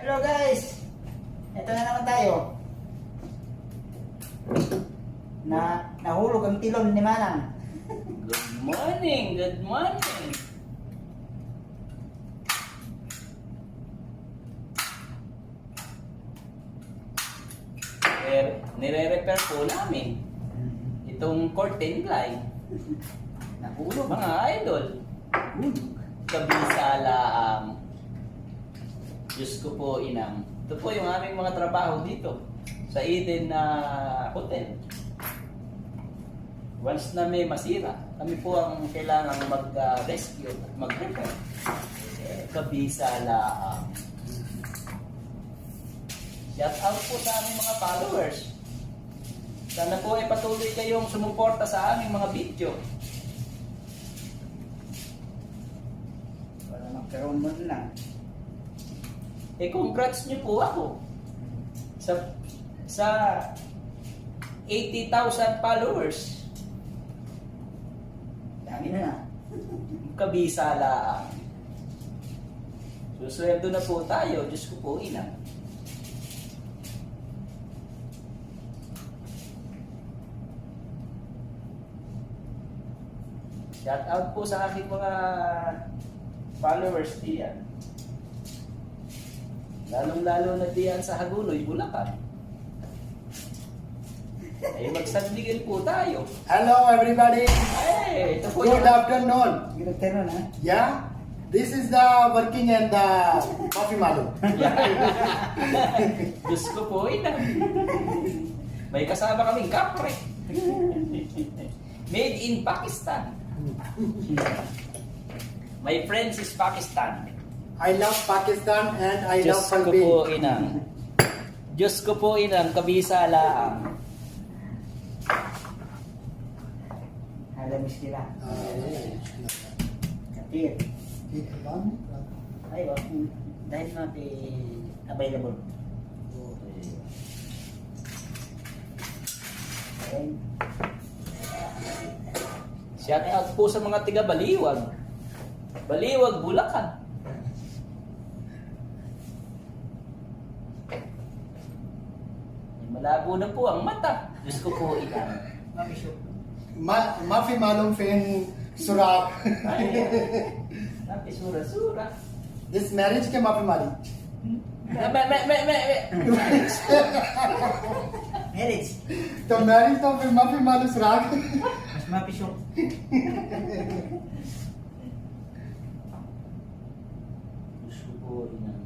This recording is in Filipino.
Hello guys! Ito na naman tayo. Nahulog ang tilon ni Manang. Good morning, good morning. Nire-repair po namin itong curtain blind. Nahulog. Mga idol, kabisala ang Diyos ko po inang. Ito po yung aming mga trabaho dito sa Eden na hotel. Once na may masira, kami po ang kailangang mag-rescue at mag-repair. Kabisala ang shout out po sa aming mga followers. Sana po ay patuloy kayong sumuporta sa aming mga video. Para magkaroon mo lang. Congrats niyo po ako sa 80,000 followers. Dami na. Kabisala. Susweldo na po tayo. Diyos ko po ina. Shout out po sa aking mga followers diyan. Lalong-lalo na diyan sa Hagunoy, Bulacan. Ay magsandigan po tayo. Hello everybody. Ay, ito po Good afternoon. Good afternoon ha. Yeah, this is the working and the coffee model. Diyos ko po ina. May kasama kaming kapre. Made in Pakistan. My friends is Pakistan. I love Pakistan and I Diyos love ko po Palpin. inang. Diyos ko po inang, kabisala ang. Halamis sila. Katir. Ay, dahil natin available. Okay. Shout out po sa mga tiga Baliwag. Baliwag, Bulacan. Malabo na po ang mata. Diyos ko po inang. Mafi malum fin surak. Tapi sura-sura. This marriage ke mafi mali. Marriage. तो marriage तो फिर माफी मालूम सुराग. Mas mapisok. Diyos ko po inang.